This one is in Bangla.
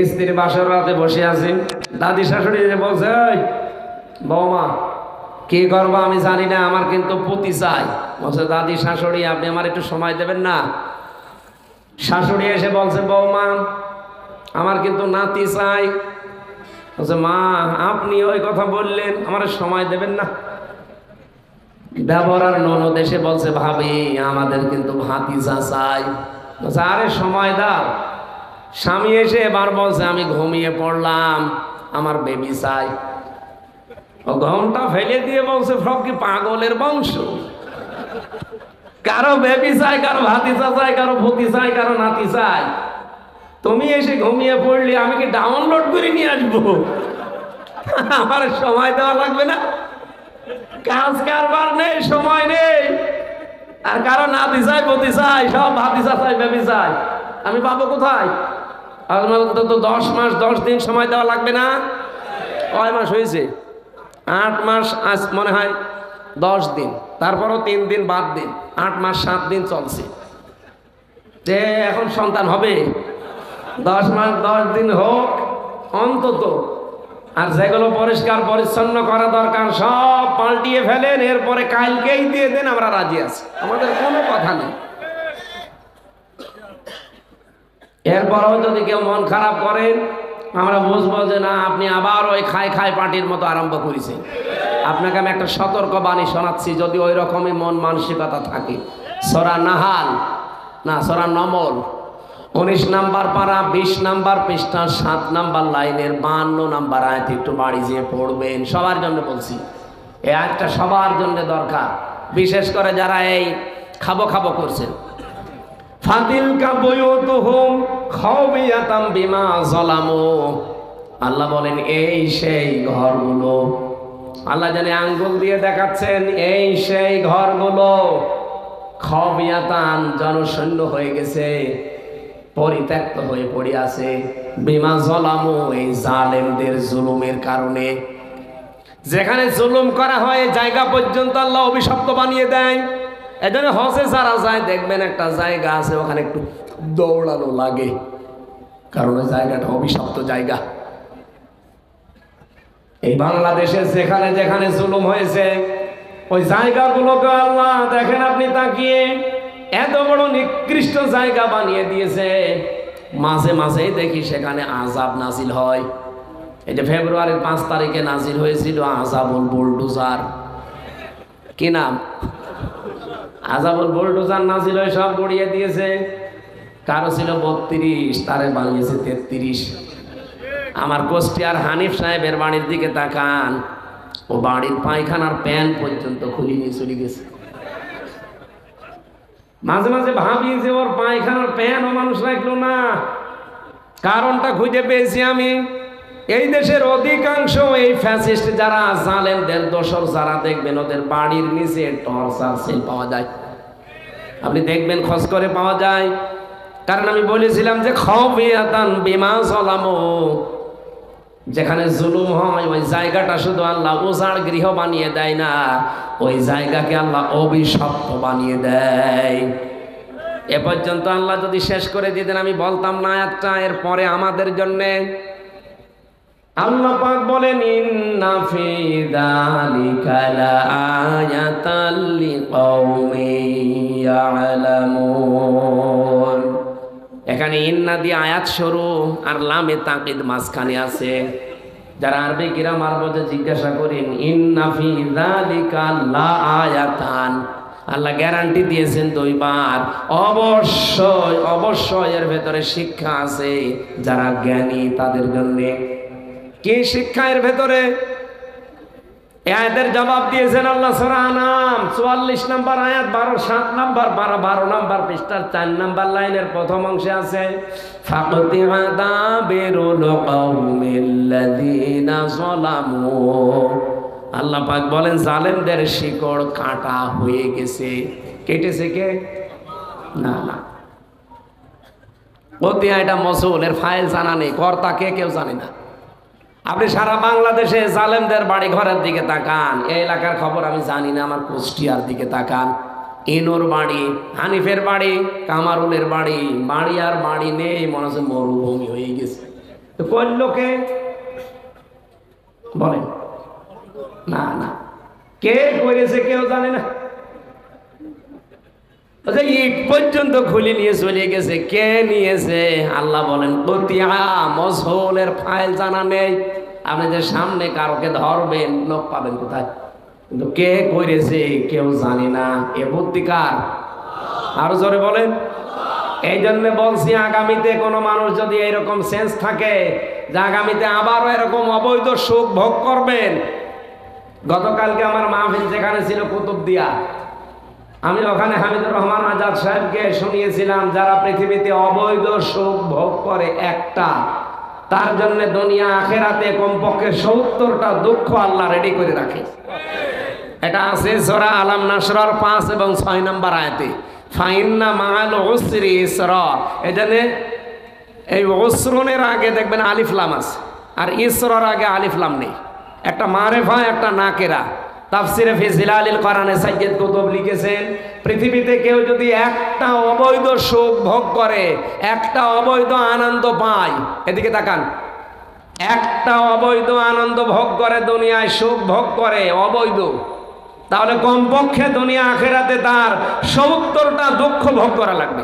স্ত্রী বাসর রাতে বসে আছে, দাদি শাশুড়ি বলছে, এই বৌমা কি করবো আমি জানি না, আমার কিন্তু পুতি চাই। বলছে, দাদি শাশুড়ি আপনি আমার একটু সময় দেবেন না? শাশুড়ি এসে বলছে, বৌমা আমার কিন্তু নাতি চাই। বলছে, মা আপনি ওই কথা বললেন, আমার সময় দেবেন না? দেবর আর ননদ এসে বলছে, ভাবি আমাদের কিন্তু ভাতিজা চাই। বলছে, আরে সময় দাও। স্বামী এসে এবার বলছে, আমি ঘুমিয়ে পড়লাম, আমার বেবি চাই। ও ঘুমটা ফেলে দিয়ে বলছে, সব কি পাগলের বংশ? কারো বেবি চাই, কারো ভাতিজা চাই, কারো ভতি চাই, কারো নাতি চাই। তুমি এসে ঘুমিয়ে পড়লি, আমি কি ডাউনলোড করে নিয়ে আসবো? আমার সময় দেওয়া লাগবে না? কাজ কারবার নেই, সময় নেই। আর কারো নাতি চাই, ভতি চাই, সব ভাতিজা চাই, বেবি চাই, আমি পাবো কোথায়? তো 10 মাস 10 দিন সময় দেওয়া লাগবে না? কয় মাস হয়েছে? 8 মাস, আজ মনে হয় 10 দিন, তারপরও 3 দিন বাদ দিন, 8 মাস 7 দিন চলছে। যে এখন সন্তান হবে, 10 মাস 10 দিন হোক অন্তত। আর যেগুলো পরিষ্কার পরিচ্ছন্ন করা দরকার সব পাল্টিয়ে ফেলেন, এরপরে কালকেই দিয়ে দেন, আমরা রাজি আছি, আমাদের কোনো কথা নেই। এরপরেও যদি কেউ মন খারাপ করেন, আমরা বুঝবো যে না, আপনি আবার ওই খাই খাই পার্টির মতো আরম্ভ করেছেন। আপনাকে আমি একটা সতর্ক বাণী শোনাচ্ছি, যদি ওই রকমই মন মানসিকতা থাকে। সূরা নাহাল না, সূরা নমল 19 নাম্বার পারা 20 নাম্বার পৃষ্ঠা 7 নাম্বার লাইনের 52 নাম্বার আয়াত একটু বাড়ি যেয়ে পড়বেন। সবার জন্য বলছি, এই আয়াতটা সবার জন্য দরকার, বিশেষ করে যারা এই খাবো খাবো করছেন। ফাতিলকা বুয়ুতুহুম খাওবিয়াতাম বিমা যালামু। আল্লাহ বলেন, এই সেই ঘরগুলো, আল্লাহ জানে আঙ্গুল দিয়ে দেখাচ্ছেন, এই সেই ঘরগুলো খাওবিয়াতান জনশূন্য হয়ে গেছে, পরিত্যক্ত হয়ে পড়ে আছে, বিমা যালামু এই জালেমদের জুলুমের কারণে। যেখানে জুলুম করা হয় জায়গা পর্যন্ত আল্লাহ অভিশপ্ত বানিয়ে দেয়। এজন্য হজে যারা যায় দেখবেন একটা জায়গা আছে, ওখানে একটু দৌড়ানো লাগে, কারণ ওই জায়গাটা অভিশপ্ত জায়গা। এই বাংলাদেশে যেখানে যেখানে জুলুম হয়েছে, ওই জায়গাগুলোকে আল্লাহ দেখেন আপনি তাকিয়ে এত বড় নিকৃষ্ট জায়গা বানিয়ে দিয়েছে। মাঝে মাঝেই দেখি সেখানে আযাব নাজিল হয়। এই যে ফেব্রুয়ারির 5 তারিখে নাজিল হয়েছিল আযাবুল বুলডোজার, কি নাম? আযাবুল বুলডোজার নাজিল হয়ে সব গড়িয়ে দিয়েছে। কারো ছিল 32, তারে বানিয়েছে 33। আমার কুষ্টিয়ার হানিফ সাহেবের বাড়ির দিকে তাকান, ও বাড়ির পায়খানার প্যান পর্যন্ত খুলে নিয়ে চলে গেছে। মাঝে মাঝে ভাবি যে ওর পায়খানার প্যানও মানুষ রাখলো না। কারণটা খুঁজে পেয়েছি আমি। এই দেশের অধিকাংশ এই ফ্যাসিস্ট যারা, জালেমদের দোসর যারা, দেখবেন ওদের বাড়ির নিচে টর্চার সেল পাওয়া যায়। আপনি দেখবেন খোঁজ করে পাওয়া যায়। কারণ আমি বলেছিলাম যে খাওবিয়াতান বিমা যালামু, যেখানে জুলুম হয় ওই জায়গাটা শুধু আল্লাহ উজাড় গৃহ বানিয়ে দেয় না, ওই জায়গাকে আল্লাহ অভিশপ্ত বানিয়ে দেয়। এ পর্যন্ত আল্লাহ যদি শেষ করে দিতেন আমি বলতাম না আয়াতটা। এরপরে আমাদের জন্যে আল্লাহ পাক বলেন, ইন্না ফি যালিকা লাআয়াতাল লিকাওমিন ইয়ালামুন। এখানে ইন্না দিয়ে আয়াত শুরু আর লামে তাকিদ মাঝখানে আছে। যারা আরবি গ্রামার বোঝে জিজ্ঞাসা করেন, ইন্না ফি যালিকা লাআয়াতান, আল্লাহ গ্যারান্টি দিয়েছেন 2 বার, অবশ্যই অবশ্যই এর ভেতরে শিক্ষা আছে যারা জ্ঞানী তাদের জন্য। কি শিক্ষা এর ভেতরে? আয়াতের জবাব দিয়েছেন আল্লাহ সূরা আনাম 44 নাম্বার আয়াত 7 নাম্বার 12 নাম্বার পৃষ্ঠার 4 নাম্বার লাইনের প্রথম অংশে আছে, ফাকতিআ দাবিরুল কওমিল্লাযীনা যালামু। আল্লাহ পাক বলেন জালেমদের শিকড় কাটা হয়ে গেছে। কেটেছে কে? না না, ওদিয়া এটা মসুলের ফাইল জানা নেই, কর্তা কে কেউ জানে না। আপনি সারা বাংলাদেশে জালেমদের বাড়ি ঘরের দিকে তাকান, এই এলাকার খবর আমি জানি না, আমার কুষ্টিয়ার দিকে তাকান, ইনুর বাড়ি, হানিফের বাড়ি, কামারুলের বাড়ি, বাড়ি আর বাড়ি নেই, মনে হচ্ছে মরুভূমি হয়ে গেছে। তো করলো কে বলেন? না না, কে করেছে কেউ জানে না। ইট পর্যন্ত খুলে নিয়ে চলে গেছে, কে নিয়েছে? আল্লাহ বলেন কতিয়া মজহুলের ফাইল জানা নেই। আপনি যে সামনে কারোকে ধরবেন, লোক পাবেন কোথায়? কিন্তু কে করেছে কেউ জানি না। এ বুদ্ধিকার? আরো জোরে বলেন। এই জন্য বলছি, আগামীতে কোনো মানুষ যদি এরকম সেন্স থাকে যে আগামীতে আবারও এরকম অবৈধ সুখ ভোগ করবেন। গতকালকে আমার মাহফিল যেখানে ছিল কুতুবদিয়া, আমি ওখানে হামিদুর রহমান আজাদ সাহেবকে শুনিয়েছিলাম, যারা পৃথিবীতে অবৈধ সুখ ভোগ করে একটা, তার জন্য দুনিয়া আখেরাতে কমপক্ষে 70টা দুঃখ আল্লাহ রেডি করে রাখে। এটা আছে সূরা আলাম নাসরার 5 এবং 6 নম্বর আয়াতে, ফাইন্না মাআল উসরি ইসরা। এখানে এই উসরনের আগে দেখবেন আলিফ লাম আছে, আর ইসরার আগে আলিফ লাম নেই। একটা মারেফা, একটা নাকেরা। তাফসিরে ফি জিলালিল কোরআনে সাইয়্যিদ কুতুব লিখেছেন, পৃথিবীতে কেউ যদি একটা অবৈধ সুখ ভোগ করে, একটা অবৈধ আনন্দ পায়, এদিকে তাকান, একটা অবৈধ আনন্দ ভোগ করে, দুনিয়ায় সুখ ভোগ করে অবৈধ, তাহলে কমপক্ষে দুনিয়া আখেরাতে তার 70টা দুঃখ ভোগ করা লাগবে।